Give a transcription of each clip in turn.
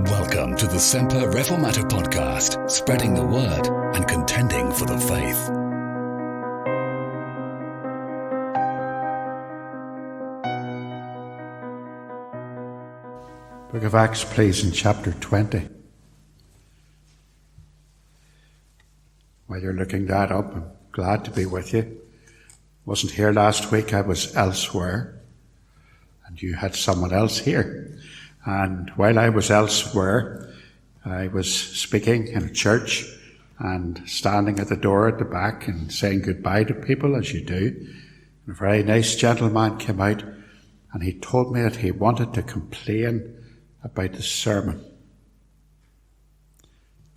Welcome to the Semper Reformata podcast, spreading the word and contending for the faith. Book of Acts, please, in chapter 20. While you're looking that up, I'm glad to be with you. Wasn't here last week, I was elsewhere, and you had someone else here. And while I was elsewhere, I was speaking in a church and standing at the door at the back and saying goodbye to people, as you do. And a very nice gentleman came out, and he told me that he wanted to complain about the sermon.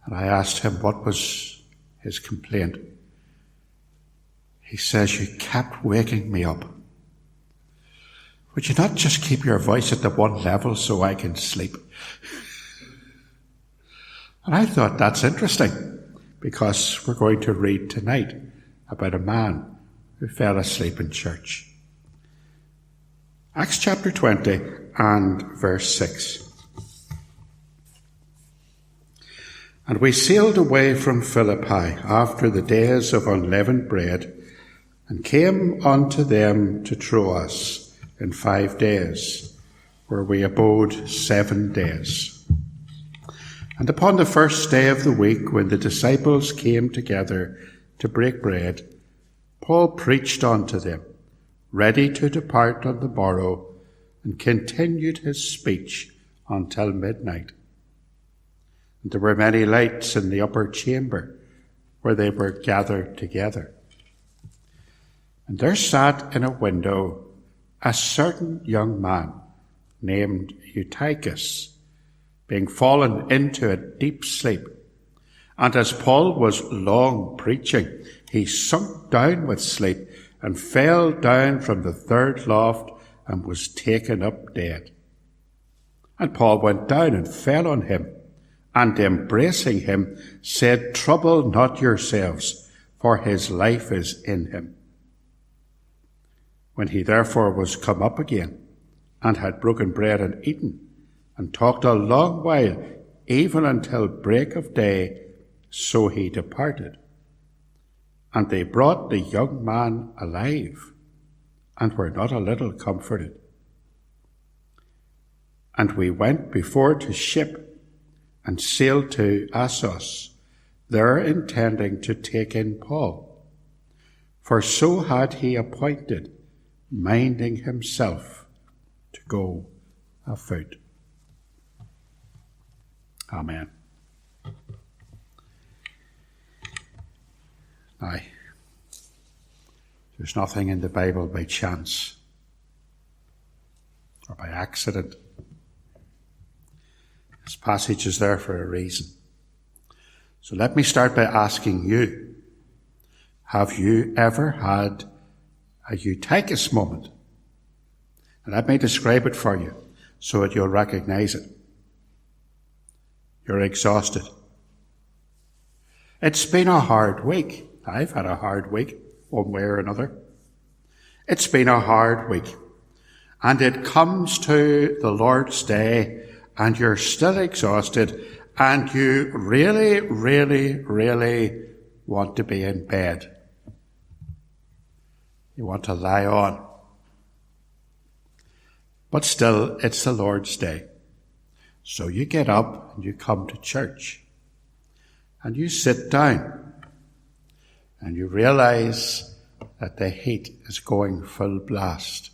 And I asked him what was his complaint. He says, "You kept waking me up. Would you not just keep your voice at the one level so I can sleep?" And I thought that's interesting, because we're going to read tonight about a man who fell asleep in church. Acts chapter 20 and verse 6. "And we sailed away from Philippi after the days of unleavened bread, and came unto them to Troas in 5 days, where we abode 7 days. And upon the first day of the week, when the disciples came together to break bread, Paul preached unto them, ready to depart on the morrow, and continued his speech until midnight. And there were many lights in the upper chamber where they were gathered together. And there sat in a window a certain young man named Eutychus, being fallen into a deep sleep. And as Paul was long preaching, he sunk down with sleep and fell down from the 3rd loft and was taken up dead. And Paul went down and fell on him, and embracing him, said, Trouble not yourselves, for his life is in him. When he therefore was come up again, and had broken bread and eaten, and talked a long while, even until break of day, so he departed. And they brought the young man alive, and were not a little comforted. And we went before to ship, and sailed to Assos, there intending to take in Paul. For so had he appointed, minding himself to go afoot." Amen. Now, there's nothing in the Bible by chance or by accident. This passage is there for a reason. So let me start by asking you, have you ever had a Eutychus moment? And let me describe it for you so that you'll recognize it. You're exhausted. It's been a hard week. I've had a hard week, one way or another. It's been a hard week. And it comes to the Lord's Day, and you're still exhausted, and you really, really, really want to be in bed. You want to lie on. But still, it's the Lord's Day. So you get up and you come to church. And you sit down. And you realize that the heat is going full blast.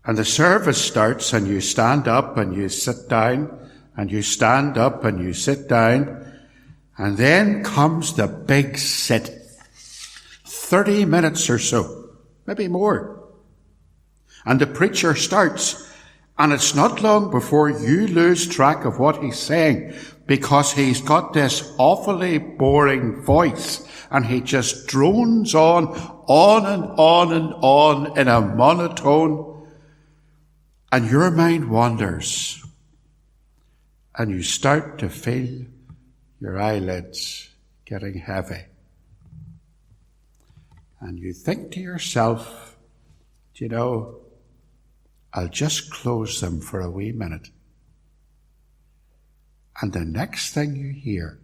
And the service starts, and you stand up and you sit down, and you stand up and you sit down, and then comes the big sit. 30 minutes or so, maybe more. And the preacher starts, and it's not long before you lose track of what he's saying, because he's got this awfully boring voice, and he just drones on and on and on in a monotone. And your mind wanders, and you start to feel your eyelids getting heavy. And you think to yourself, do you know, I'll just close them for a wee minute. And the next thing you hear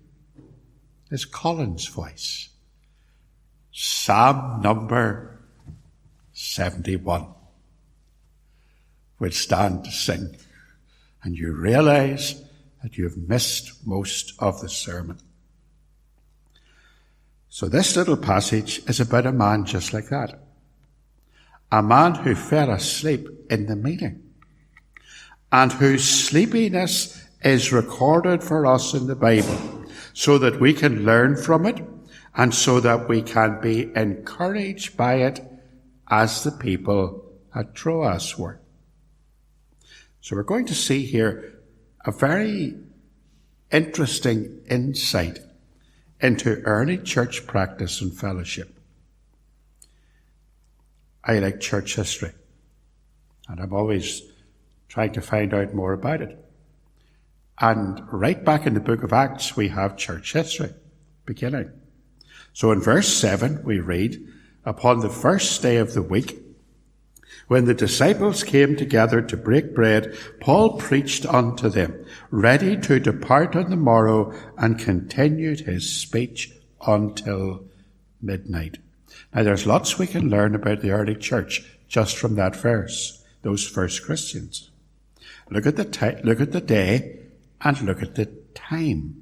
is Colin's voice. Psalm number 71. We'll stand to sing, and you realize that you've missed most of the sermon. So this little passage is about a man just like that. A man who fell asleep in the meeting, and whose sleepiness is recorded for us in the Bible, so that we can learn from it, and so that we can be encouraged by it as the people at Troas were. So we're going to see here a very interesting insight into early church practice and fellowship. I like church history, and I'm always trying to find out more about it. And right back in the book of Acts, we have church history beginning. So in verse 7, we read, "Upon the first day of the week, when the disciples came together to break bread, Paul preached unto them, ready to depart on the morrow, and continued his speech until midnight." Now there's lots we can learn about the early church just from that verse, those first Christians. Look at the day and look at the time.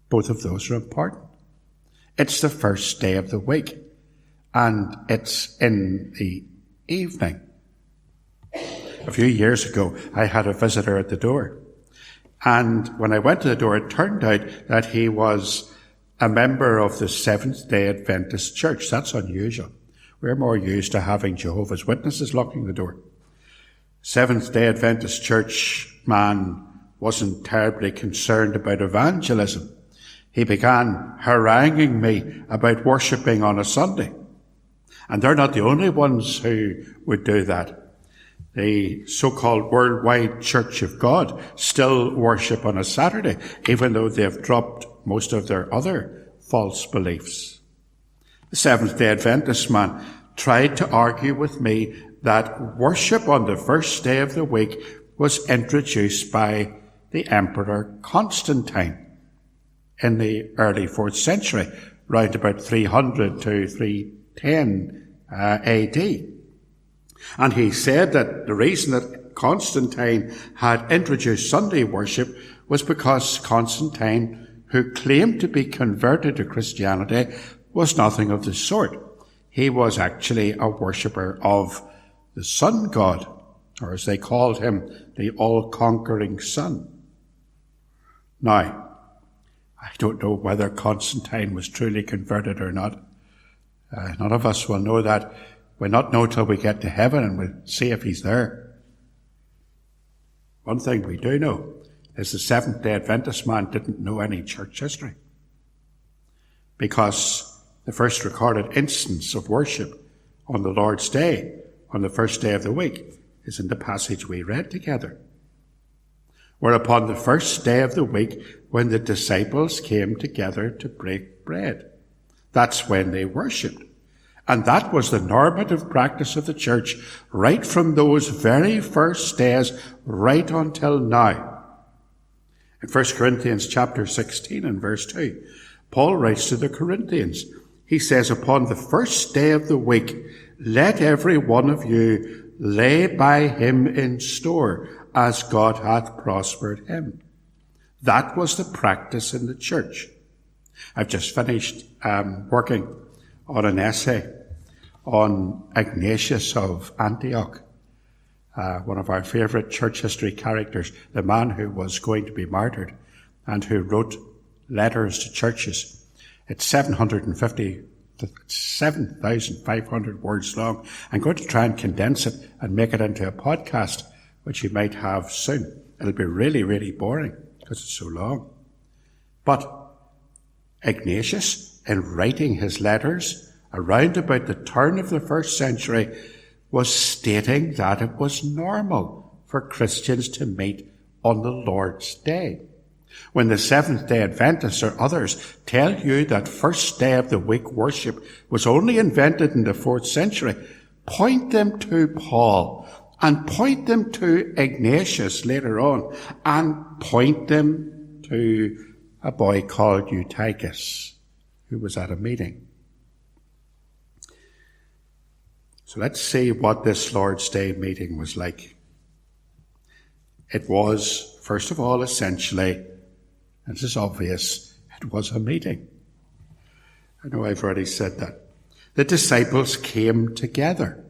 Both of those are important. It's the first day of the week, and it's in the evening. A few years ago, I had a visitor at the door. And when I went to the door, it turned out that he was a member of the Seventh-day Adventist Church. That's unusual. We're more used to having Jehovah's Witnesses locking the door. Seventh-day Adventist Church man wasn't terribly concerned about evangelism. He began haranguing me about worshipping on a Sunday. And they're not the only ones who would do that. The so-called Worldwide Church of God still worship on a Saturday, even though they've dropped most of their other false beliefs. The Seventh-day Adventist man tried to argue with me that worship on the first day of the week was introduced by the Emperor Constantine in the early 4th century, round about 300 to 310 AD. And he said that the reason that Constantine had introduced Sunday worship was because Constantine, who claimed to be converted to Christianity, was nothing of the sort. He was actually a worshipper of the sun god, or as they called him, the all-conquering sun. Now, I don't know whether Constantine was truly converted or not. None of us will know that. We'll not know till we get to heaven and we'll see if he's there. One thing we do know is the Seventh-day Adventist man didn't know any church history, because the first recorded instance of worship on the Lord's Day, on the first day of the week, is in the passage we read together. Whereupon the first day of the week, when the disciples came together to break bread. That's when they worshipped. And that was the normative practice of the church right from those very first days right until now. In 1 Corinthians chapter 16 and verse 2, Paul writes to the Corinthians. He says, "Upon the first day of the week, let every one of you lay by him in store, as God hath prospered him." That was the practice in the church. I've just finished working on an essay on Ignatius of Antioch, one of our favourite church history characters, the man who was going to be martyred and who wrote letters to churches. It's 7,500 words long. I'm going to try and condense it and make it into a podcast, which you might have soon. It'll be really, really boring because it's so long. But Ignatius, in writing his letters around about the turn of the 1st century, was stating that it was normal for Christians to meet on the Lord's Day. When the Seventh-day Adventists or others tell you that first day of the week worship was only invented in the 4th century, point them to Paul and point them to Ignatius later on and point them to to a boy called Eutychus, who was at a meeting. So let's see what this Lord's Day meeting was like. It was, first of all, essentially, and this is obvious, it was a meeting. I know I've already said that. The disciples came together.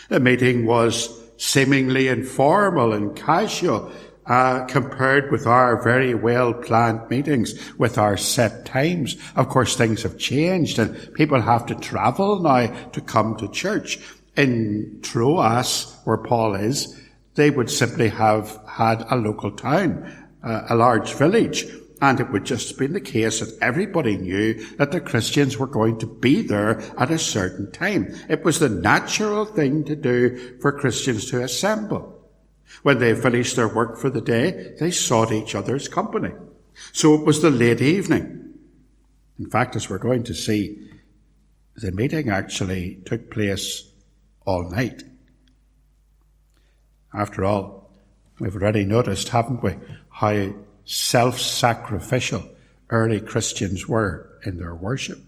The meeting was seemingly informal and casual, compared with our very well-planned meetings with our set times. Of course, things have changed and people have to travel now to come to church. In Troas, where Paul is, they would simply have had a local town, a large village, and it would just be the case that everybody knew that the Christians were going to be there at a certain time. It was the natural thing to do for Christians to assemble. When they finished their work for the day, they sought each other's company. So it was the late evening. In fact, as we're going to see, the meeting actually took place all night. After all, we've already noticed, haven't we, how self-sacrificial early Christians were in their worship.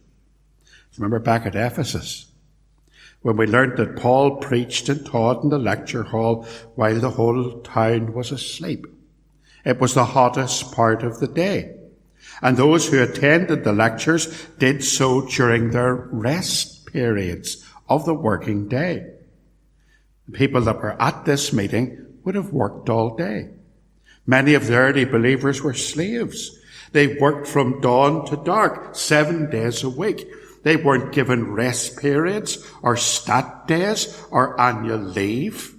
Remember back at Ephesus, when we learned that Paul preached and taught in the lecture hall while the whole town was asleep. It was the hottest part of the day, and those who attended the lectures did so during their rest periods of the working day. The people that were at this meeting would have worked all day. Many of the early believers were slaves. They worked from dawn to dark, 7 days a week. They weren't given rest periods or stat days or annual leave.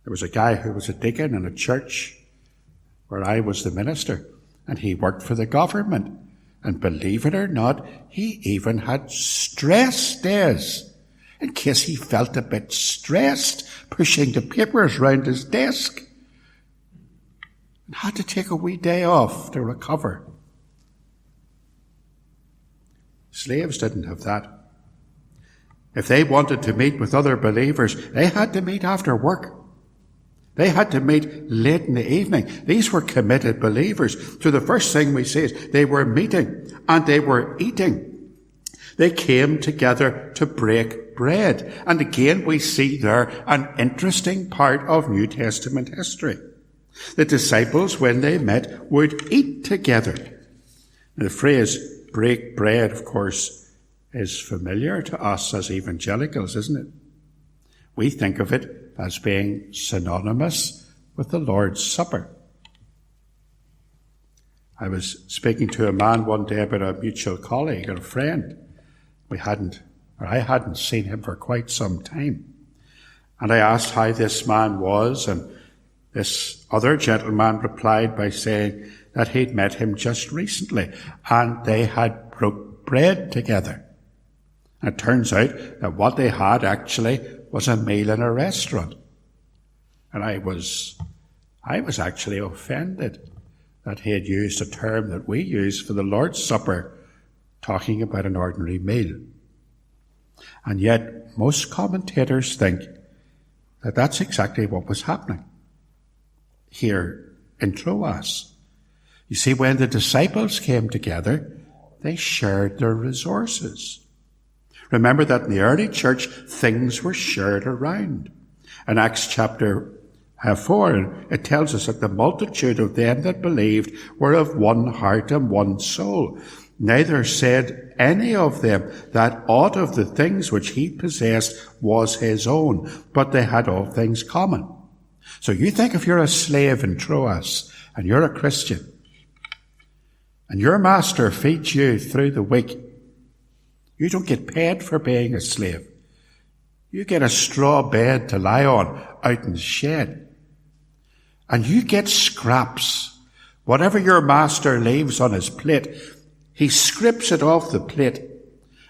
There was a guy who was a deacon in a church where I was the minister, and he worked for the government. And believe it or not, he even had stress days in case he felt a bit stressed pushing the papers round his desk. And had to take a wee day off to recover. Slaves didn't have that. If they wanted to meet with other believers, they had to meet after work. They had to meet late in the evening. These were committed believers. So the first thing we see is they were meeting and they were eating. They came together to break bread. And again, we see there an interesting part of New Testament history. The disciples, when they met, would eat together. And the phrase break bread, of course, is familiar to us as evangelicals, isn't it? We think of it as being synonymous with the Lord's Supper. I was speaking to a man one day about a mutual colleague or a friend. I hadn't seen him for quite some time. And I asked how this man was, and this other gentleman replied by saying that he'd met him just recently, and they had broke bread together. And it turns out that what they had actually was a meal in a restaurant. And I was actually offended that he had used a term that we use for the Lord's Supper, talking about an ordinary meal. And yet, most commentators think that that's exactly what was happening here in Troas. You see, when the disciples came together, they shared their resources. Remember that in the early church, things were shared around. In Acts chapter 4, it tells us that the multitude of them that believed were of one heart and one soul. Neither said any of them that aught of the things which he possessed was his own, but they had all things common. So you think if you're a slave in Troas and you're a Christian, and your master feeds you through the week, you don't get paid for being a slave. You get a straw bed to lie on out in the shed. And you get scraps. Whatever your master leaves on his plate, he scrapes it off the plate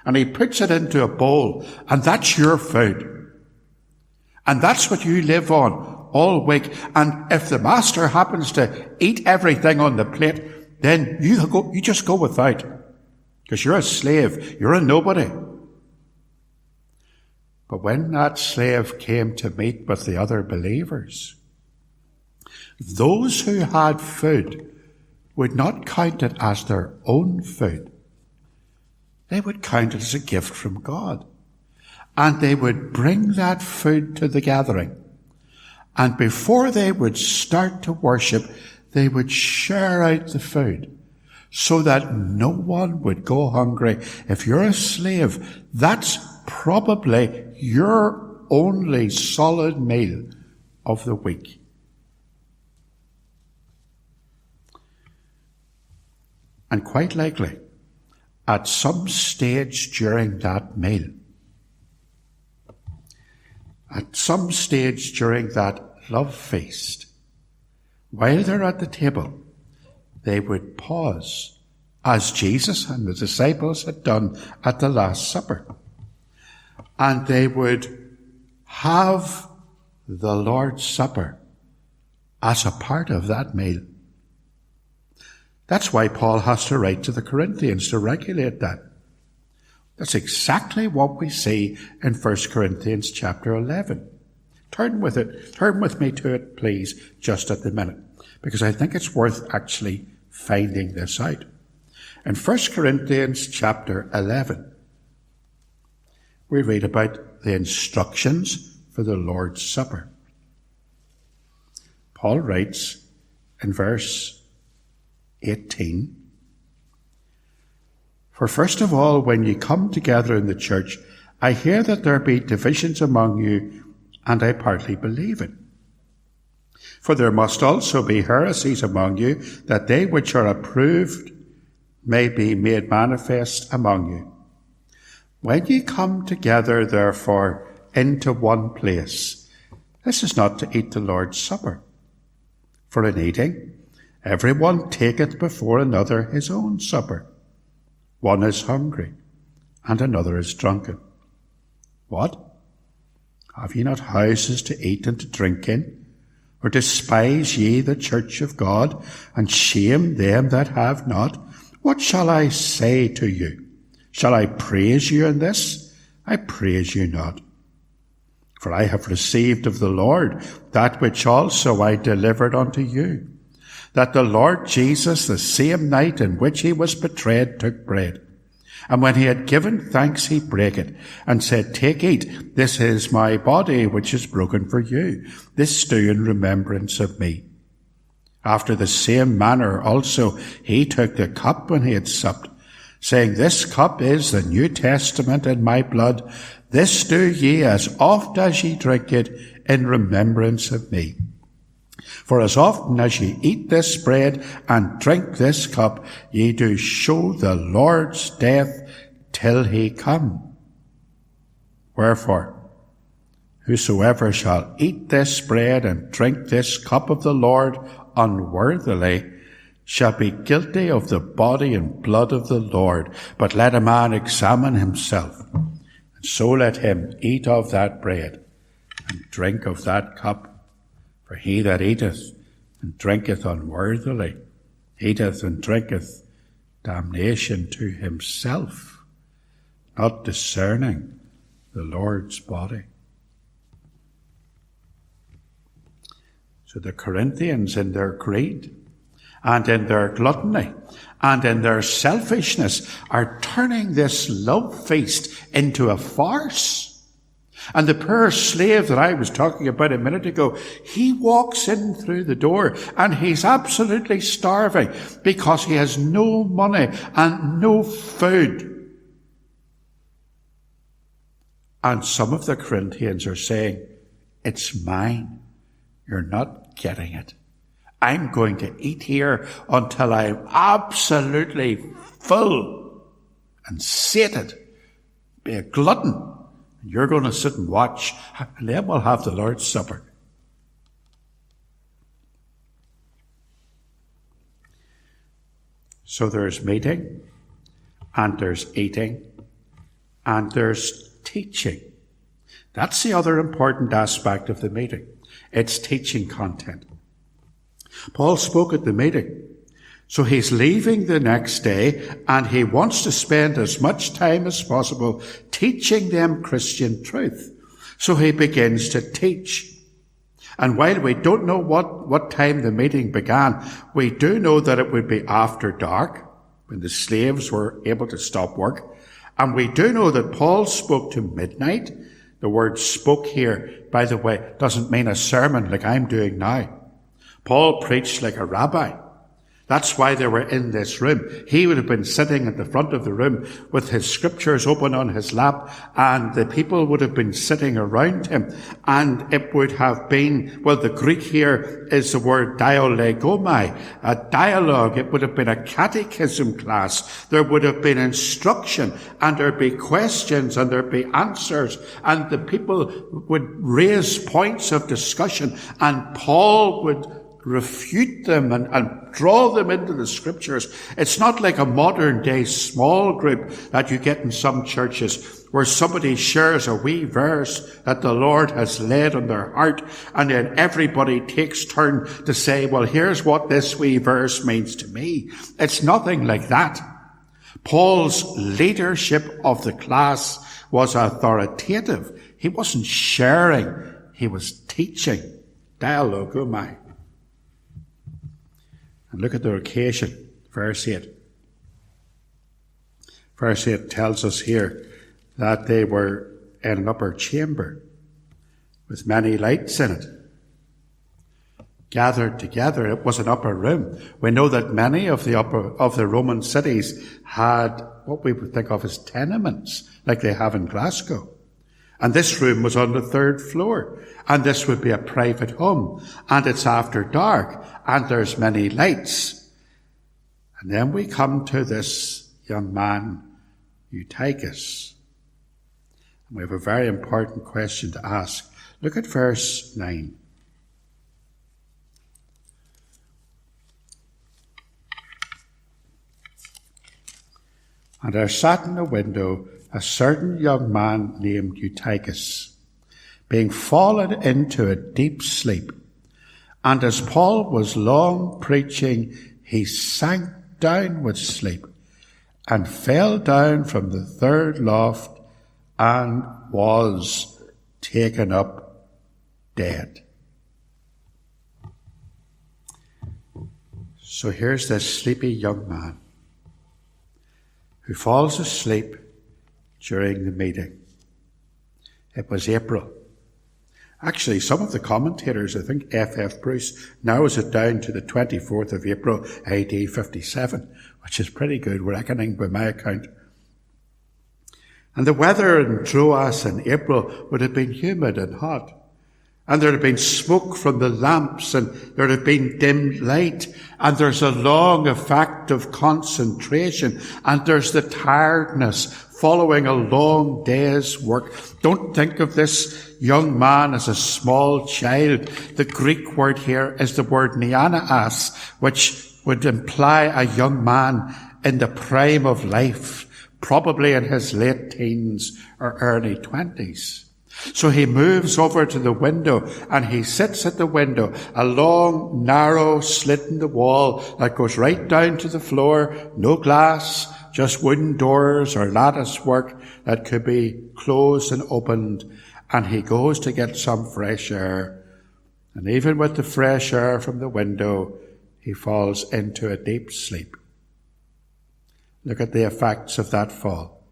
and he puts it into a bowl, and that's your food. And that's what you live on all week. And if the master happens to eat everything on the plate, then you just go without. Because you're a slave. You're a nobody. But when that slave came to meet with the other believers, those who had food would not count it as their own food. They would count it as a gift from God. And they would bring that food to the gathering. And before they would start to worship, they would share out the food so that no one would go hungry. If you're a slave, that's probably your only solid meal of the week. And quite likely, at some stage during that meal, at some stage during that love feast, while they're at the table, they would pause, as Jesus and the disciples had done at the Last Supper. And they would have the Lord's Supper as a part of that meal. That's why Paul has to write to the Corinthians to regulate that. That's exactly what we see in 1 Corinthians chapter 11. Turn with me to it, please, just at the minute, because I think it's worth actually finding this out. In 1 Corinthians chapter 11, we read about the instructions for the Lord's Supper. Paul writes in verse 18, "For first of all, when ye come together in the church, I hear that there be divisions among you, and I partly believe it. For there must also be heresies among you, that they which are approved may be made manifest among you. When ye come together, therefore, into one place, this is not to eat the Lord's Supper. For in eating, every one taketh before another his own supper. One is hungry, and another is drunken. What? Have ye not houses to eat and to drink in? Or despise ye the church of God, and shame them that have not? What shall I say to you? Shall I praise you in this? I praise you not. For I have received of the Lord that which also I delivered unto you, that the Lord Jesus, the same night in which he was betrayed, took bread. And when he had given thanks, he brake it, and said, Take, eat, this is my body, which is broken for you. This do in remembrance of me. After the same manner also he took the cup when he had supped, saying, This cup is the New Testament in my blood. This do ye as oft as ye drink it in remembrance of me. For as often as ye eat this bread and drink this cup, ye do show the Lord's death till he come. Wherefore, whosoever shall eat this bread and drink this cup of the Lord unworthily shall be guilty of the body and blood of the Lord. But let a man examine himself, and so let him eat of that bread and drink of that cup. For he that eateth and drinketh unworthily eateth and drinketh damnation to himself, not discerning the Lord's body." So the Corinthians, in their greed and in their gluttony and in their selfishness, are turning this love feast into a farce. And the poor slave that I was talking about a minute ago, he walks in through the door and he's absolutely starving because he has no money and no food. And some of the Corinthians are saying, It's mine. You're not getting it. I'm going to eat here until I'm absolutely full and sated. Be a glutton. You're going to sit and watch, and then we'll have the Lord's Supper. So there's meeting, and there's eating, and there's teaching. That's the other important aspect of the meeting. It's teaching content. Paul spoke at the meeting. So he's leaving the next day, and he wants to spend as much time as possible teaching them Christian truth. So he begins to teach. And while we don't know what time the meeting began, we do know that it would be after dark, when the slaves were able to stop work. And we do know that Paul spoke to midnight. The word spoke here, by the way, doesn't mean a sermon like I'm doing now. Paul preached like a rabbi. That's why they were in this room. He would have been sitting at the front of the room with his scriptures open on his lap, and the people would have been sitting around him. And it would have been, well, the Greek here is the word dialegomai, a dialogue. It would have been a catechism class. There would have been instruction, and there'd be questions, and there'd be answers, and the people would raise points of discussion, and Paul would refute them and draw them into the scriptures. It's not like a modern day small group that you get in some churches where somebody shares a wee verse that the Lord has laid on their heart, and then everybody takes turn to say, well, here's what this wee verse means to me. It's nothing like that. Paul's leadership of the class was authoritative. He wasn't sharing, he was teaching. Dialogomai. And look at the occasion, verse 8. Verse 8 tells us here that they were in an upper chamber with many lights in it. Gathered together, it was an upper room. We know that many of the Roman cities had what we would think of as tenements, like they have in Glasgow. And this room was on the third floor. And this would be a private home. And it's after dark. And there's many lights. And then we come to this young man, Eutychus. And we have a very important question to ask. Look at verse 9. And there sat in the window a certain young man named Eutychus, being fallen into a deep sleep. And as Paul was long preaching, he sank down with sleep, and fell down from the third loft, and was taken up dead. So here's this sleepy young man who falls asleep during the meeting. It was April. Actually, some of the commentators, I think F.F. Bruce, narrows it down to the 24th of April, AD 57, which is pretty good reckoning by my account. And the weather in Troas in April would have been humid and hot. And there'd have been smoke from the lamps, and there'd have been dim light, and there's a long effect of concentration, and there's the tiredness following a long day's work. Don't think of this young man as a small child. The Greek word here is the word neanaas, which would imply a young man in the prime of life, probably in his late teens or early 20s. So he moves over to the window, and he sits at the window, a long, narrow slit in the wall that goes right down to the floor, no glass, just wooden doors or lattice work that could be closed and opened. And he goes to get some fresh air. And even with the fresh air from the window, he falls into a deep sleep. Look at the effects of that fall.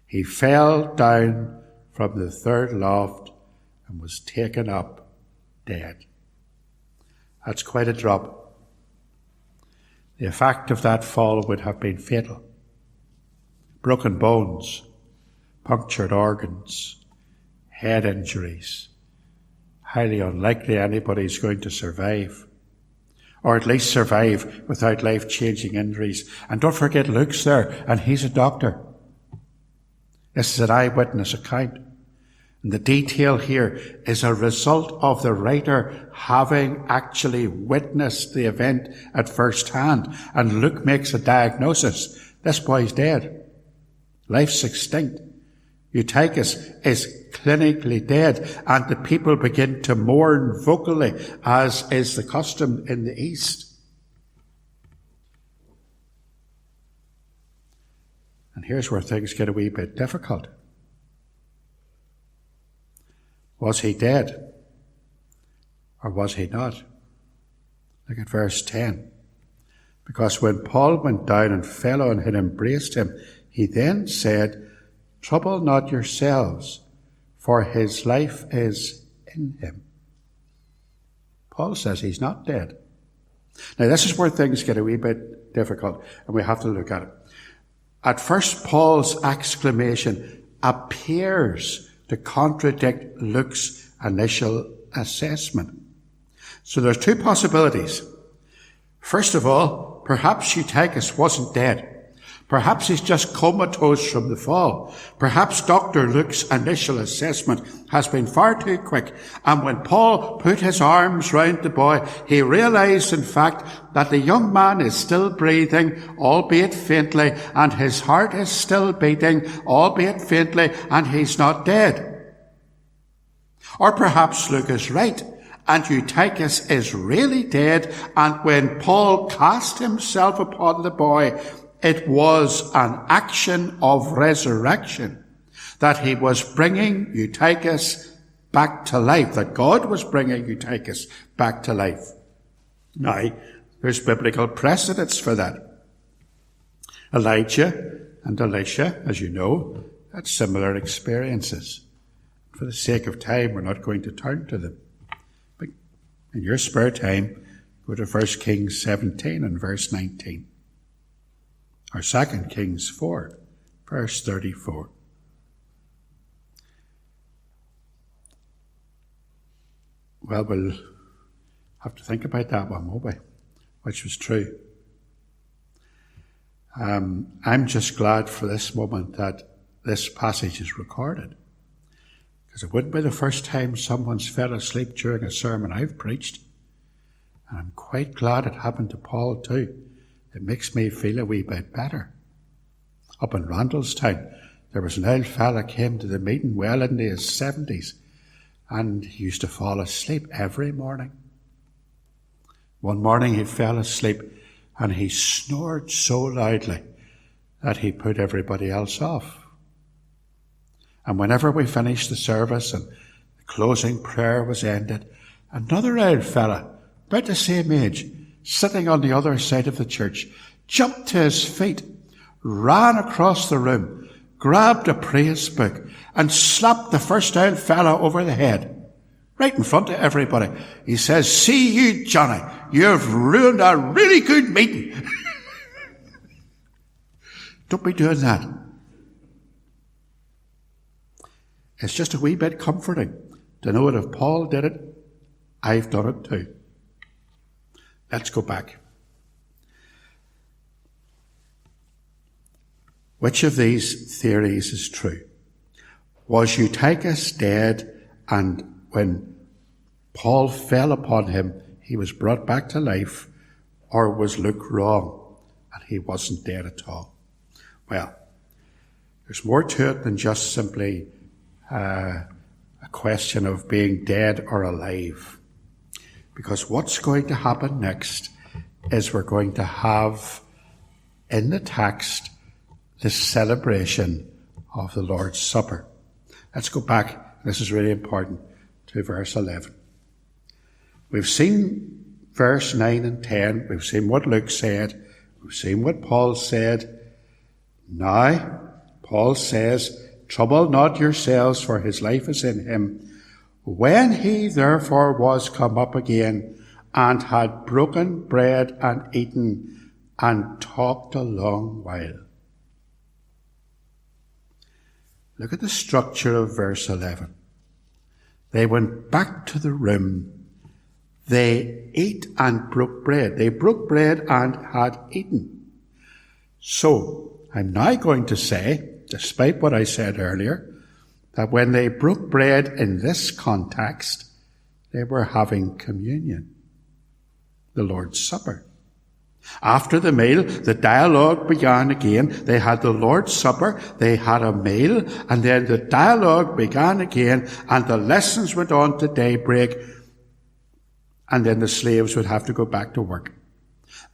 He fell down from the third loft and was taken up dead. That's quite a drop. The effect of that fall would have been fatal. Broken bones, punctured organs, head injuries. Highly unlikely anybody's going to survive. Or at least survive without life-changing injuries. And don't forget Luke's there, and he's a doctor. This is an eyewitness account. And the detail here is a result of the writer having actually witnessed the event at first hand. And Luke makes a diagnosis. This boy's dead. Life's extinct. Eutychus is clinically dead, and the people begin to mourn vocally, as is the custom in the East. And here's where things get a wee bit difficult. Was he dead? Or was he not? Look at verse 10. Because when Paul went down and fell on him and embraced him, he then said, "Trouble not yourselves, for his life is in him." Paul says he's not dead. Now this is where things get a wee bit difficult, and we have to look at it. At first, Paul's exclamation appears to contradict Luke's initial assessment. So there's two possibilities. First of all, perhaps Eutychus wasn't dead. Perhaps he's just comatose from the fall. Perhaps Dr. Luke's initial assessment has been far too quick, and when Paul put his arms round the boy, he realized, in fact, that the young man is still breathing, albeit faintly, and his heart is still beating, albeit faintly, and he's not dead. Or perhaps Luke is right, and Eutychus is really dead, and when Paul cast himself upon the boy, it was an action of resurrection, that he was bringing Eutychus back to life, that God was bringing Eutychus back to life. Now, there's biblical precedents for that. Elijah and Elisha, as you know, had similar experiences. For the sake of time, we're not going to turn to them. But in your spare time, go to 1 Kings 17 and verse 19. Or 2 Kings 4, verse 34. Well, we'll have to think about that one, won't we? Which was true. I'm just glad for this moment that this passage is recorded, because it wouldn't be the first time someone's fell asleep during a sermon I've preached. And I'm quite glad it happened to Paul too. It makes me feel a wee bit better. Up in Randallstown, there was an old fella came to the meeting well into his 70s, and he used to fall asleep every morning. One morning he fell asleep, and he snored so loudly that he put everybody else off. And whenever we finished the service and the closing prayer was ended, another old fella, about the same age, sitting on the other side of the church, jumped to his feet, ran across the room, grabbed a praise book, and slapped the first old fellow over the head, right in front of everybody. He says, "See you, Johnny, you've ruined a really good meeting." Don't be doing that. It's just a wee bit comforting to know that if Paul did it, I've done it too. Let's go back. Which of these theories is true? Was Eutychus dead, and when Paul fell upon him, he was brought back to life, or was Luke wrong, and he wasn't dead at all? Well, there's more to it than just simply a question of being dead or alive. Because what's going to happen next is we're going to have in the text the celebration of the Lord's Supper. Let's go back, this is really important, to verse 11. We've seen verse 9 and 10, we've seen what Luke said, we've seen what Paul said. Now, Paul says, "Trouble not yourselves, for his life is in him. When he therefore was come up again, and had broken bread and eaten, and talked a long while." Look at the structure of verse 11. They went back to the room. They ate and broke bread. They broke bread and had eaten. So, I'm now going to say, despite what I said earlier, that when they broke bread in this context, they were having communion, the Lord's Supper. After the meal, the dialogue began again. They had the Lord's Supper, they had a meal, and then the dialogue began again, and the lessons went on to daybreak, and then the slaves would have to go back to work.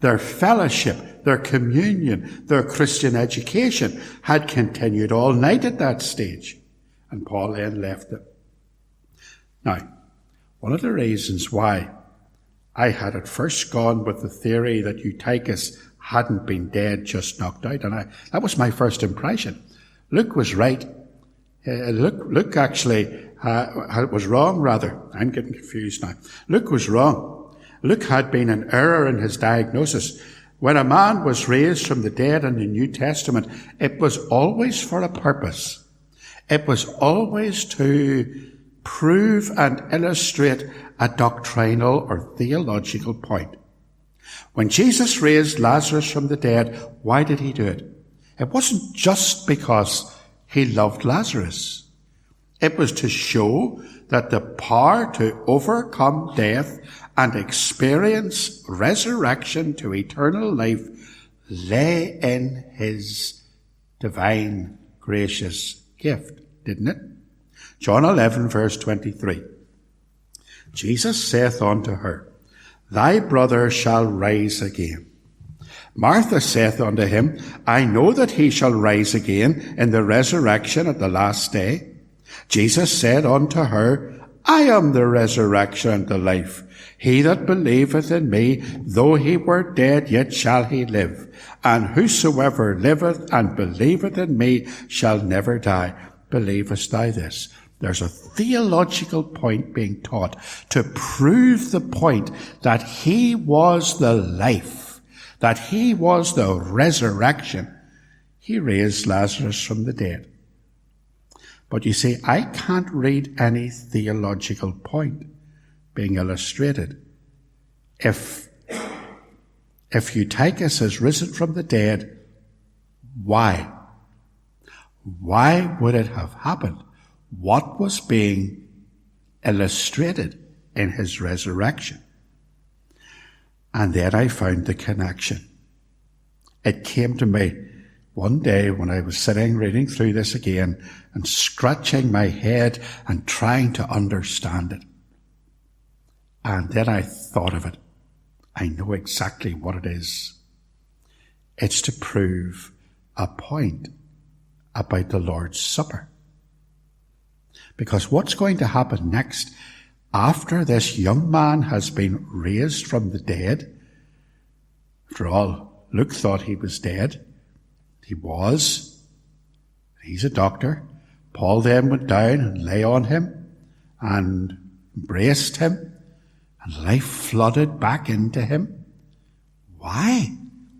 Their fellowship, their communion, their Christian education had continued all night at that stage. And Paul then left them. Now, One of the reasons why I had at first gone with the theory that Eutychus hadn't been dead, just knocked out, and that was my first impression. Luke was right. Luke actually was wrong, rather. I'm getting confused now. Luke was wrong. Luke had been in error in his diagnosis. When a man was raised from the dead in the New Testament, it was always for a purpose. It was always to prove and illustrate a doctrinal or theological point. When Jesus raised Lazarus from the dead, why did he do it? It wasn't just because he loved Lazarus. It was to show that the power to overcome death and experience resurrection to eternal life lay in his divine, gracious gift, didn't it? John 11, verse 23. Jesus saith unto her, Thy brother shall rise again. Martha saith unto him, I know that he shall rise again in the resurrection at the last day. Jesus said unto her, I am the resurrection and the life. He that believeth in me, though he were dead, yet shall he live. And whosoever liveth and believeth in me shall never die. Believest thou this? There's a theological point being taught to prove the point that he was the life, that he was the resurrection. He raised Lazarus from the dead. But you see, I can't read any theological point being illustrated. If Eutychus is risen from the dead, why? Why would it have happened? What was being illustrated in his resurrection? And then I found the connection. It came to me one day when I was sitting reading through this again and scratching my head and trying to understand it. And then I thought of it. I know exactly what it is. It's to prove a point about the Lord's Supper. Because what's going to happen next, after this young man has been raised from the dead? After all, Luke thought he was dead. He was. He's a doctor. Paul then went down and lay on him and embraced him, and life flooded back into him. Why?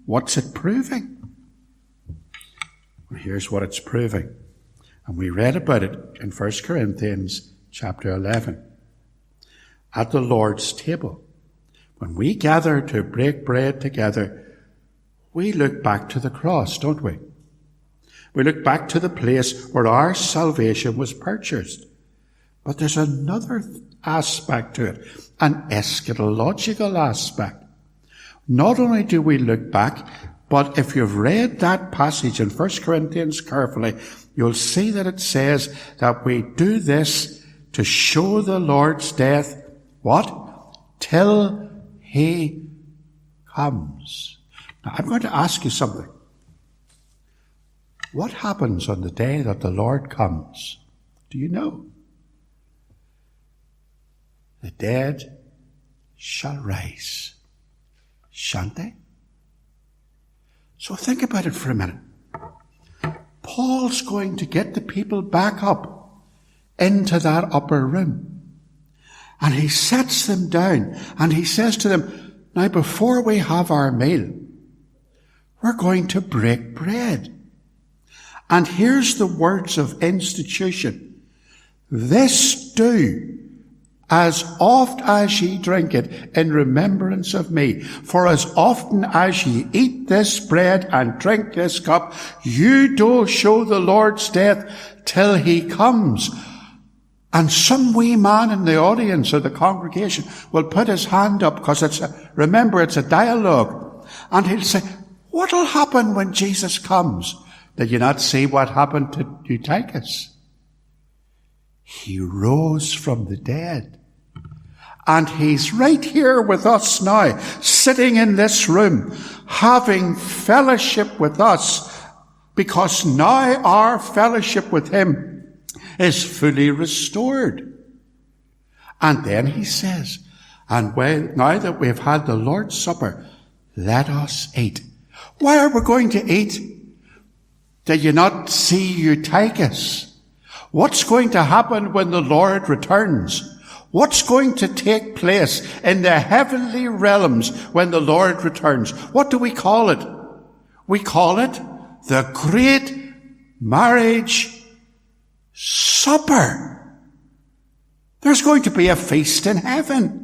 What's it proving? Well, here's what it's proving. And we read about it in 1 Corinthians chapter 11. At the Lord's table, when we gather to break bread together, we look back to the cross, don't we? We look back to the place where our salvation was purchased. But there's another aspect to it, an eschatological aspect. Not only do we look back, but if you've read that passage in 1 Corinthians carefully, you'll see that it says that we do this to show the Lord's death, what? Till he comes. Now, I'm going to ask you something. What happens on the day that the Lord comes? Do you know? The dead shall rise, shan't they? So think about it for a minute. Paul's going to get the people back up into that upper room. And he sets them down and he says to them, now before we have our meal, we're going to break bread. And here's the words of institution. This do, as oft as ye drink it, in remembrance of me. For as often as ye eat this bread and drink this cup, you do show the Lord's death till he comes. And some wee man in the audience or the congregation will put his hand up, because it's a dialogue. And he'll say, what'll happen when Jesus comes? Did you not see what happened to Eutychus? He rose from the dead. And he's right here with us now, sitting in this room, having fellowship with us, because now our fellowship with him is fully restored. And then he says, now that we've had the Lord's Supper, let us eat. Why are we going to eat? Did you not see Eutychus? What's going to happen when the Lord returns? What's going to take place in the heavenly realms when the Lord returns? What do we call it? We call it the great marriage supper. There's going to be a feast in heaven.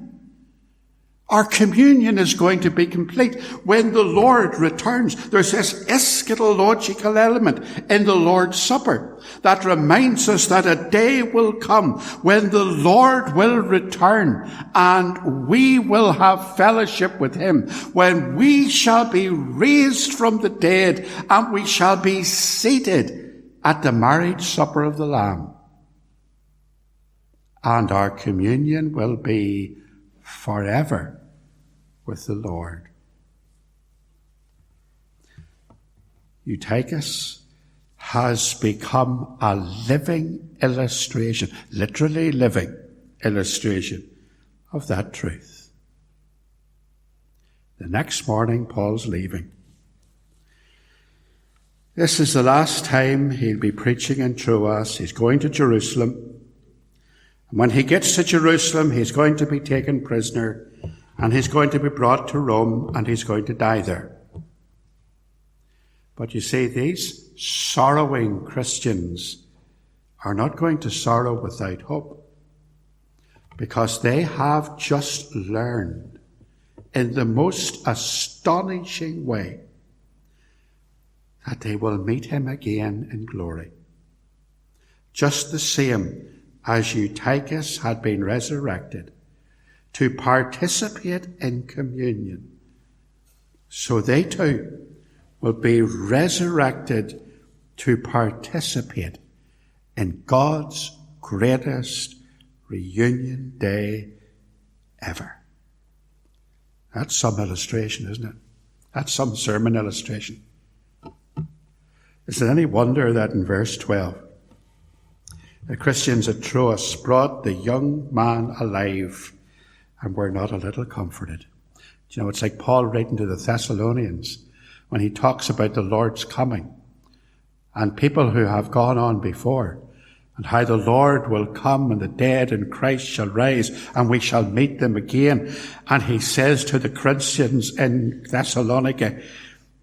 Our communion is going to be complete when the Lord returns. There's this eschatological element in the Lord's Supper that reminds us that a day will come when the Lord will return and we will have fellowship with him, when we shall be raised from the dead and we shall be seated at the marriage supper of the Lamb. And our communion will be forever with the Lord. Eutychus has become a living illustration, literally living illustration of that truth. The next morning, Paul's leaving. This is the last time he'll be preaching in Troas. He's going to Jerusalem. And when he gets to Jerusalem, he's going to be taken prisoner, and he's going to be brought to Rome, and he's going to die there. But you see, these sorrowing Christians are not going to sorrow without hope, because they have just learned in the most astonishing way that they will meet him again in glory. Just the same as Eutychus had been resurrected to participate in communion, so they too will be resurrected to participate in God's greatest reunion day ever. That's some illustration, isn't it? That's some sermon illustration. Is it any wonder that in verse 12, the Christians at Troas brought the young man alive and were not a little comforted? Do you know, it's like Paul writing to the Thessalonians when he talks about the Lord's coming and people who have gone on before, and how the Lord will come and the dead in Christ shall rise and we shall meet them again. And he says to the Christians in Thessalonica,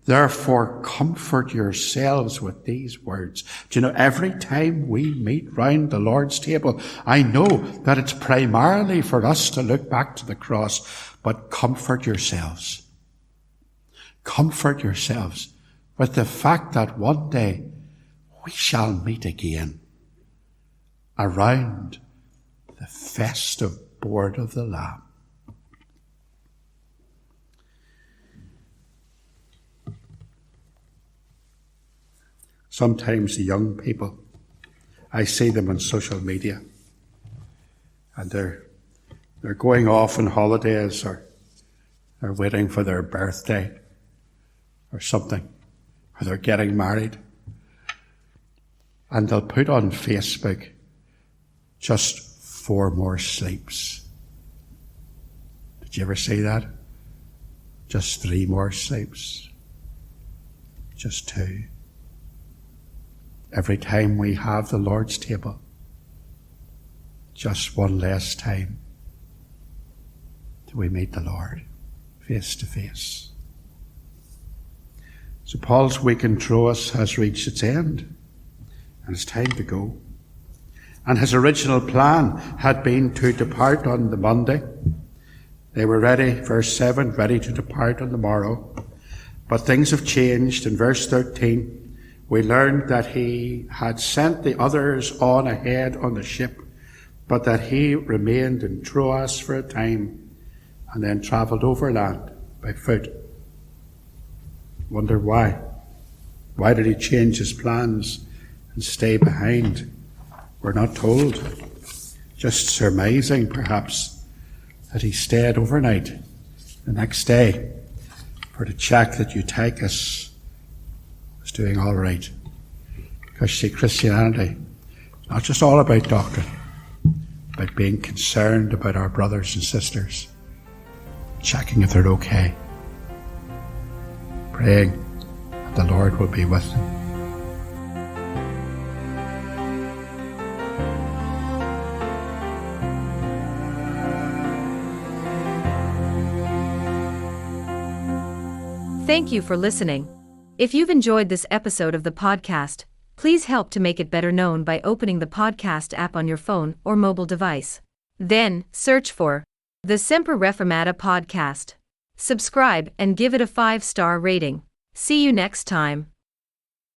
therefore comfort yourselves with these words. Do you know, every time we meet round the Lord's table, I know that it's primarily for us to look back to the cross, but comfort yourselves. Comfort yourselves with the fact that one day we shall meet again around the festive board of the Lamb. Sometimes the young people, I see them on social media, and they're going off on holidays, or they're waiting for their birthday or something, or they're getting married, and they'll put on Facebook, just 4 more sleeps. Did you ever see that? Just 3 more sleeps. Just 2. Every time we have the Lord's table, just one less time till we meet the Lord face to face. So Paul's week in Troas has reached its end, and it's time to go. And his original plan had been to depart on the Monday. They were ready, verse 7, ready to depart on the morrow. But things have changed. In verse 13, we learned that he had sent the others on ahead on the ship, but that he remained in Troas for a time and then travelled overland by foot. Wonder why? Why did he change his plans and stay behind? We're not told. Just surmising, perhaps, that he stayed overnight the next day to check that Eutychus was doing all right. Because see, Christianity is not just all about doctrine. about being concerned about our brothers and sisters, checking if they're okay, praying that the Lord will be with them. Thank you for listening. If you've enjoyed this episode of the podcast, please help to make it better known by opening the podcast app on your phone or mobile device. Then, search for the Semper Reformata podcast. Subscribe and give it a 5-star rating. See you next time.